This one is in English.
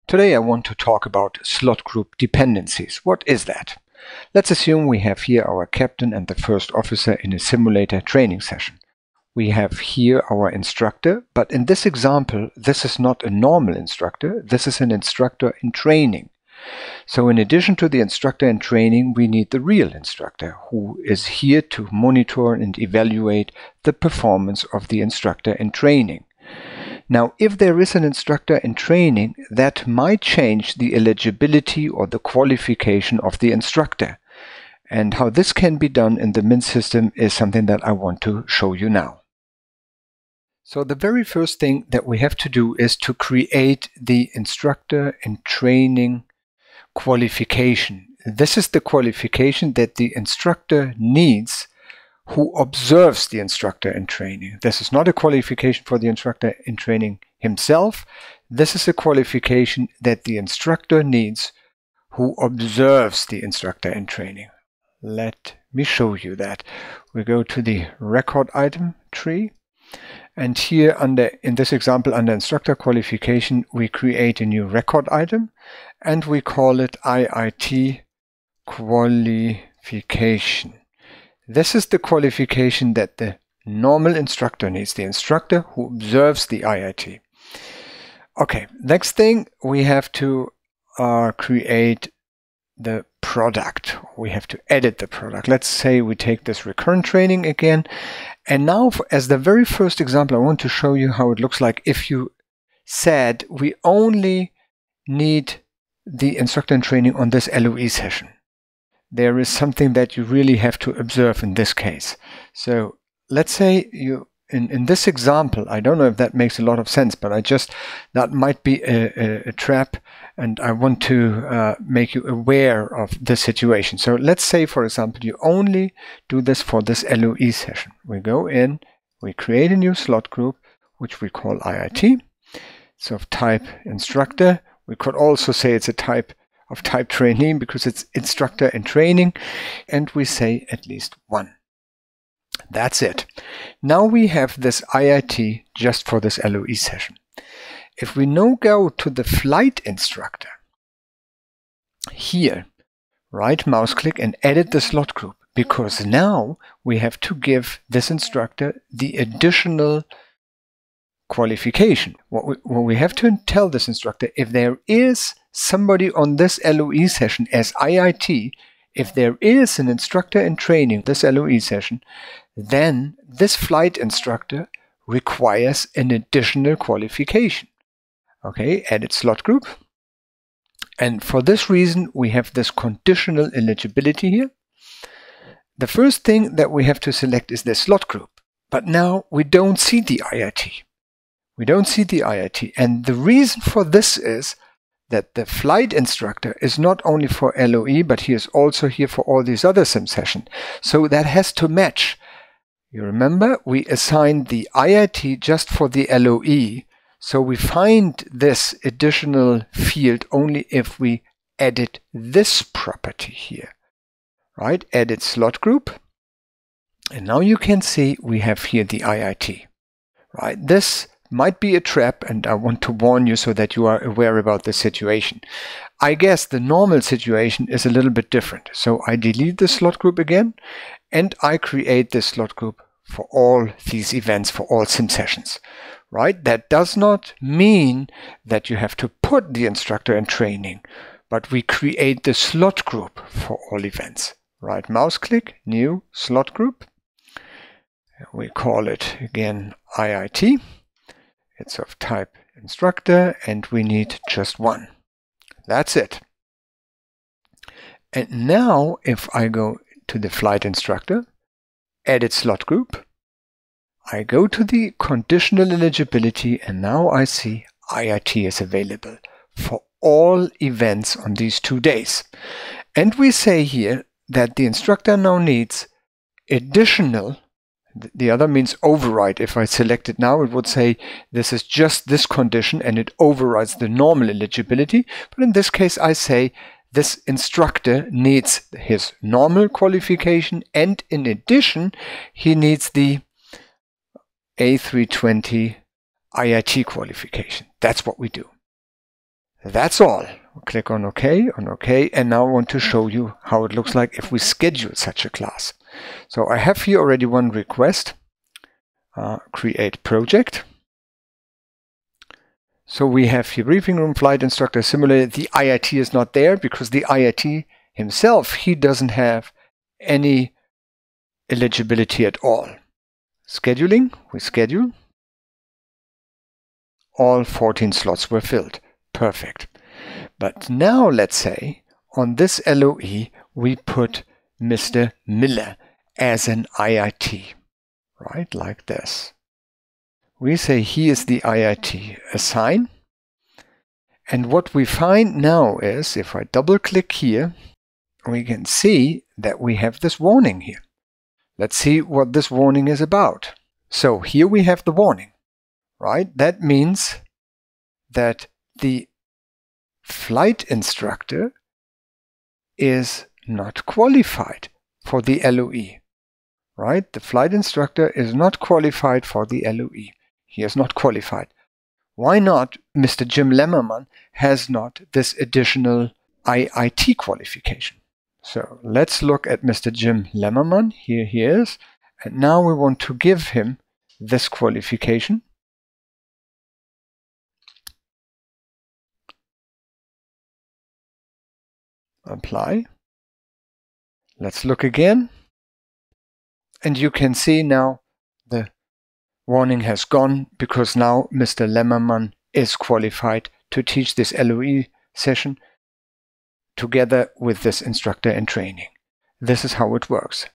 Today I want to talk about slot group dependencies. What is that? Let's assume we have here our captain and the first officer in a simulator training session. We have here our instructor, but in this example, this is not a normal instructor, this is an instructor in training. So in addition to the instructor in training, we need the real instructor, who is here to monitor and evaluate the performance of the instructor in training. Now, if there is an instructor in training, that might change the eligibility or the qualification of the instructor. And how this can be done in the Mint system is something that I want to show you now. So the very first thing that we have to do is to create the instructor in training qualification. This is the qualification that the instructor needs who observes the instructor in training. This is not a qualification for the instructor in training himself. This is a qualification that the instructor needs who observes the instructor in training. Let me show you that. We go to the record item tree, and here in this example under instructor qualification, we create a new record item and we call it IIT qualification. This is the qualification that the normal instructor needs, the instructor who observes the IIT. Okay, next thing, we have to create the product. We have to edit the product. Let's say we take this recurrent training again. And now, as the very first example, I want to show you how it looks like if you said we only need the instructor in training on this LOE session. There is something that you really have to observe in this case. So let's say you, in this example, I don't know if that makes a lot of sense, but that might be a trap, and I want to make you aware of the situation. So let's say, for example, you only do this for this LOE session. We go in, we create a new slot group, which we call IIT. So of type instructor. We could also say it's a type of type trainee because it's instructor in training, and we say at least one. That's it. Now we have this IIT just for this LOE session. If we now go to the flight instructor, here, right mouse click and edit the slot group, because now we have to give this instructor the additional qualification. What we have to tell this instructor, if there is somebody on this LOE session as IIT, if there is an instructor in training this LOE session, then this flight instructor requires an additional qualification. Okay, edit slot group. And for this reason, we have this conditional eligibility here. The first thing that we have to select is the slot group. But now we don't see the IIT. We don't see the IIT. And the reason for this is that the flight instructor is not only for LOE, but he is also here for all these other sim sessions. So that has to match. You remember, we assigned the IIT just for the LOE. So we find this additional field only if we edit this property here. Right? Edit slot group. And now you can see we have here the IIT. Right? This might be a trap, and I want to warn you so that you are aware about the situation. I guess the normal situation is a little bit different. So I delete the slot group again, and I create this slot group for all these events, for all sim sessions. Right? That does not mean that you have to put the instructor in training, but we create the slot group for all events. Right mouse click, new slot group. We call it again IIT. It's of type instructor, and we need just one. That's it. And now if I go to the flight instructor, edit slot group, I go to the conditional eligibility, and now I see IIT is available for all events on these 2 days. And we say here that the instructor now needs additional. The other means override. If I select it now, it would say this is just this condition and it overrides the normal eligibility. But in this case, I say this instructor needs his normal qualification, and in addition, he needs the A320 IIT qualification. That's what we do. That's all. Click on OK, and now I want to show you how it looks like if we schedule such a class. So I have here already one request. Create project. So we have here briefing room, flight instructor, simulator. The IIT is not there because the IIT himself, he doesn't have any eligibility at all. Scheduling, we schedule. All 14 slots were filled. Perfect. But now let's say on this LOE we put Mr. Miller as an IIT, right? Like this. We say he is the IIT, assign. And what we find now is, if I double click here, we can see that we have this warning here. Let's see what this warning is about. So here we have the warning, right? That means that the flight instructor is not qualified for the LOE, right? The flight instructor is not qualified for the LOE. He is not qualified. Why not? Mr. Jim Lemmerman has not this additional IIT qualification. So let's look at Mr. Jim Lemmerman. Here he is. And now we want to give him this qualification. Apply. Let's look again. And you can see now the warning has gone because now Mr. Lemmerman is qualified to teach this LOE session together with this instructor in training. This is how it works.